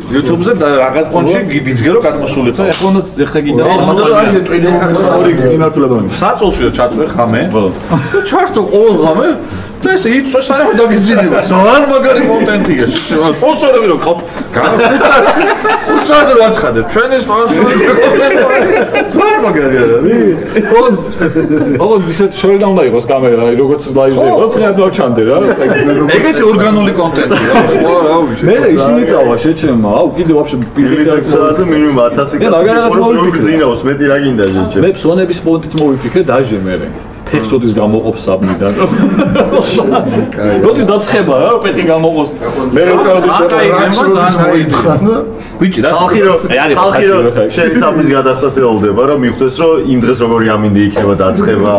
YouTube-ზე რაღაც პონჩი გიბიძგე რომ გადმოსული ხო? ეხლა ეხა გიდა. საწოლშია ჩაწვე ხამე. და ჩართო ყოველ ღამე და ესე იწვე საერთოდ დაგიძინება. ძალიან მაგარი კონტენტია. სპონსორები რო ყავს. ხუთსაათზე ვაცხადებ. ჩვენი სპონსორები. ძალიან მაგარია რა. ოღონდ ისეთ შორიდან უნდა იყოს კამერა, როგორც ლაივზე იყო, ფრინად ჩანდე რა. ეგეთი ორგანული კონტენტია. მე ისინი წავა შეჩემა. აუ კიდე ვაფშე ბიზნესზე მინიმუმ 1000 კაცი გძინავს მეტი რა გინდა შეჩემა. მე ფსონების პონტიც მოვიფიქრე დაჟე მე. ფეხსოდის გამოყოფს საბნიდან. როდის დაცხება რა, პეხი გამოყოს. მე რეკავდი ბიჭი რა ხალხი რო შენ საბნის გადახდას ელოდება რომ მიხვდეს რომ იმ დღეს როგორი ამინდი იქნება დაცხება.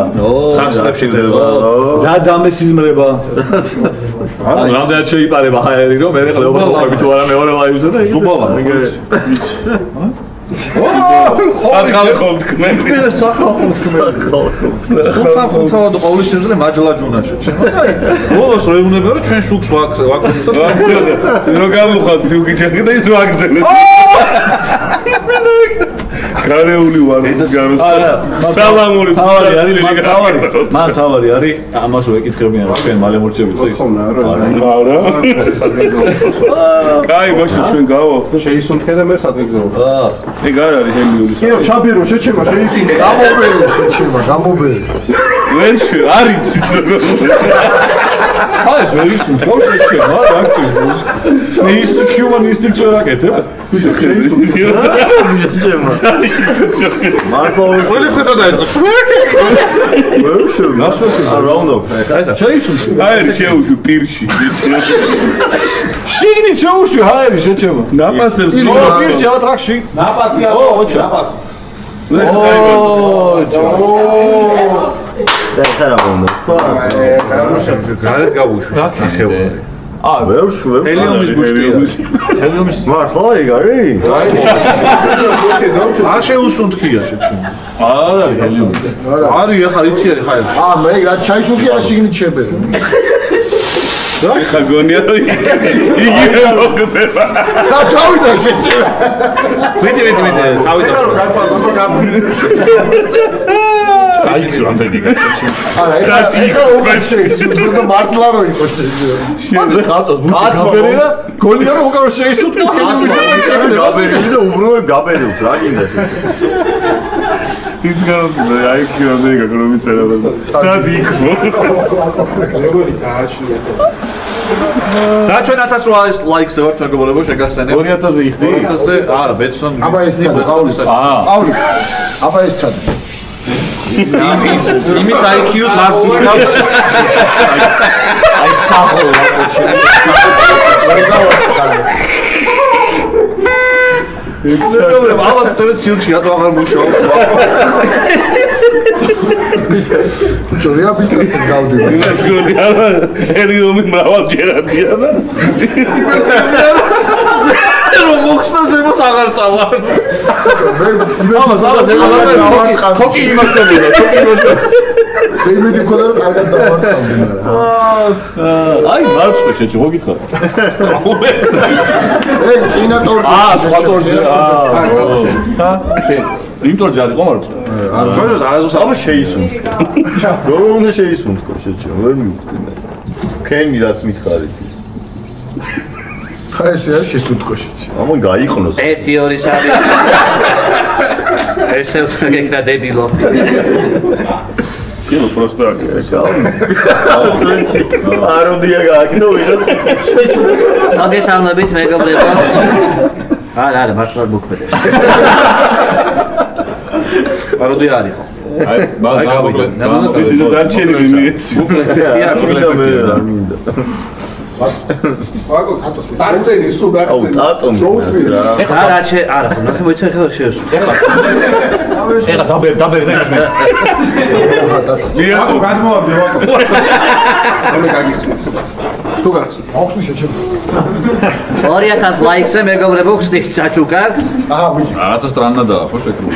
სახსნებში ხდება. რა დამესიზმრება. ანუ რამდენად შეიპარება ჰაერი რომ მე ხელ ოფოები თუ არა მეორე ლაივზე და ზუბალა. სახალხო თქმები. სახალხო თქმები. სულთან ხუთავად ყოვლის შემძლე მაჯლა ჯუნაში. ბოლოს რო ეუბნება რომ ჩვენ შუქს ვაკეთებთ. რო გამოვხატ შუქი და ის ვაგრძელეთ. გარეული ვარ გაროს. სალამური თავარი არის მან თავარი არის ამას ვეკითხებიან რა ჩვენ მალე მორჩებით ხო ის. არა. კაი მაშინ ჩვენ გავავთ. შეისუნთქე და მე სადღეგზაო. ეგ არ არის ემილიური. კიო ჩაბერო შეჩემა შეისუნთქე. გამობერო შეჩემა გამობერო. ვენს არის აი ეს შეისუნთქე შეჩემა რა გწევს. ის ჰიუმანისტიკ წორაკეთებ. შეჩემა. მარტო ყველი ხედა დაიწყო. რაუნდო. შეისუნთქე. ჰაერი შეუშვი პირში. შიგნით შეუშვი ჰაერი შეჩემა. ნაპასებს პირში ატრაქში. ნაპასი ო ოჩა. ნაპასი. და ხარა მომდა. გარე გავუშვი. ხევა. ვევშვი. ჰელიუმის ბუშტია. ჰელიუმის მართლა ეგ არის? არ შეუსუნთქია შეჩემა. არა ჰელიუმის. არის ახლა იცი ხაერი. მე რა ჩაისუნთქე რა შიგნით შებერო. ხა გონია რომ იგივე მოგდება. რა თავიდან შეჩემა. მეტი თავიდან. რა გაყვანოს და გაფრი. აი რამდენი გაჩეჩი. არა ეხლა უკვე შეისუნთქე და მართლა რო იყო შეჩემა. მე ხავწას ბუშტი გაბერი და გოლია რომ უკარო შეისუნთქე. გაბერილი და უბრალოდ გაბერილს რა გინდა. ის გავდა აი ქიოდე გაგრომიწერა და სად იქო. როგორი გააჩნია. და ჩვენ 1800 ლაიქზე ვართ მეგობრებო შეგახსენებ. 2000-ზე იხდი? 2000-ზე არა ბეცონ. აბა ეს პავლი. აბა ეს სადა. იმის IQ ზარც იგავს. აი საფო რა კოჩი. მეგობრებო ალბათ თქვენ სილჩი რატო აღარ მუშაობთ? ჯორია ბიტას გავდივარ. ეს გონია ჰელიუმი მრავალჯერადია და რომ მოხსნა ზემოთ აღარ წავალ. ამას თოკი იმასებია, თოკი იმასებია. მე იმედი მქონდა რომ კარგად დავარწავდი აი მარცხე შეჭი მოგითხარ. ეგ წინა ტორჯი. სხვა ტორჯი. იმ ტორჯი არის ყო მარცხე. ჩვენს არასდროს აბა შეისუნთქე. როგორ უნდა შეისუნთქო შეჩემა ვერ მივხვდი მე. ქენი რაც მითხარით ის. ხა ესე არის შესუნთქო შეჩემა. ამან გაიყნოს. 1 2 3 ესე გეკრა დებილო. კილო პროსტა აკეთე. აროდია გააკეთე ვიღაც. მოგესალმებით მეგობრებო. არა მართლა მოქმედი. აროდი არის ხო? აი მაგავიდე. დარჩენილი მიეცი. მოკლებია მინდა მე არ მინდა. ვაგო კატოს დარზენი სულ აუ ტატომ არა ხო ნახე მოიცა ხა შეესო ეხა დაბერ და იმას მე ვაგო გადმოვარდი ვაგო მე გაგიხსნა თუ გახსნა აუხსნი შეჩემ 2000 ლაიქზე მეგობრებო ხსნით საჩუკარს აჰა ვიჯი რაღაცა სტრანადაა ხო შეკრული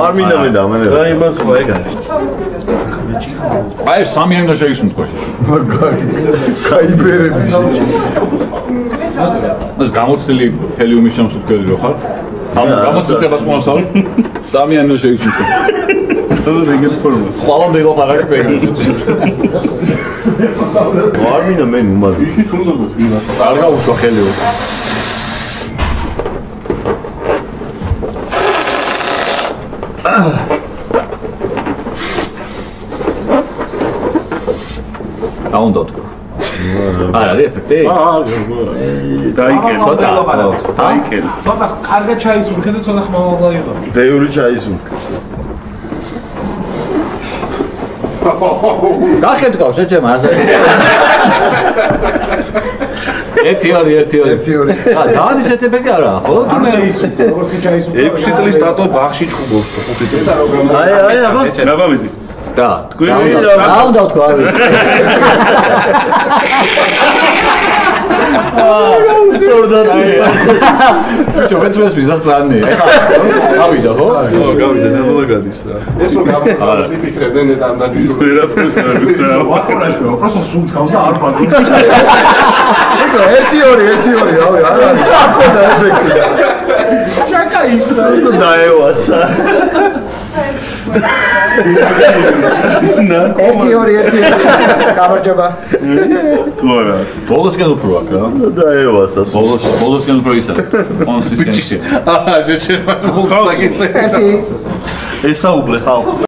არ მინდა მე და მე რა იმას ხო ეგ არის აი სამი უნდა შეისუნთქო მაგარი საიბერები შეჩემ ეს გამოცდილი ჰელიუმის შემსუქებელი რო ხარ. გამოცდებას მოსავ. სამიანო შეიძლება. ეგეთ ფორმა. ყველამდე ლაპარაკი მეგრე. არ მინდა მე უმაზე. იქით უნდა გიყინა. არ გაუშვა ჰელიუმი. აუნდა თქო. არა, ეფექტი. დაიკენ. დაიკენ. ცოტა კარგად ჩაისუნთქე და ცოტა ხმამაღლა იყო. ბევრი ჩაისუნთქე. გახედავ შეჭემა ასე. ერთი ორი. ძალიან ისეთ ეფექტი არა, ხო? მე ის როგორც კი ჩაისუნთქე. 6 წლის სტატო ბაღში ჩხუბობს 5 წელი. აი, აბა. ნაბავიდი. და. აუნდა თქო არ ვიცი. ბიჭო, მეც მიზასწრანი. გავიდა ხო? ხო, გავიდა, ნელა გადის რა. ესო გამოდარს იფიქრებდნენ და ამ დანიშნული. ვაკურაშო, просто სუნთქავს და არ ბაზრობს. ეკა 1-2, რავი, არ არის. აქონა ეფექტი. ჩაკა იქნა. დაევასა. 1-2. გამარჯობა. თუ არა. ბოლოსკენ უფრო აქ რა. დაევასა. ბოლოსკენ უფრო ისა. კონსისტენცია. აა, შეჭემა. ერთი. ესაუბრე ხალხს.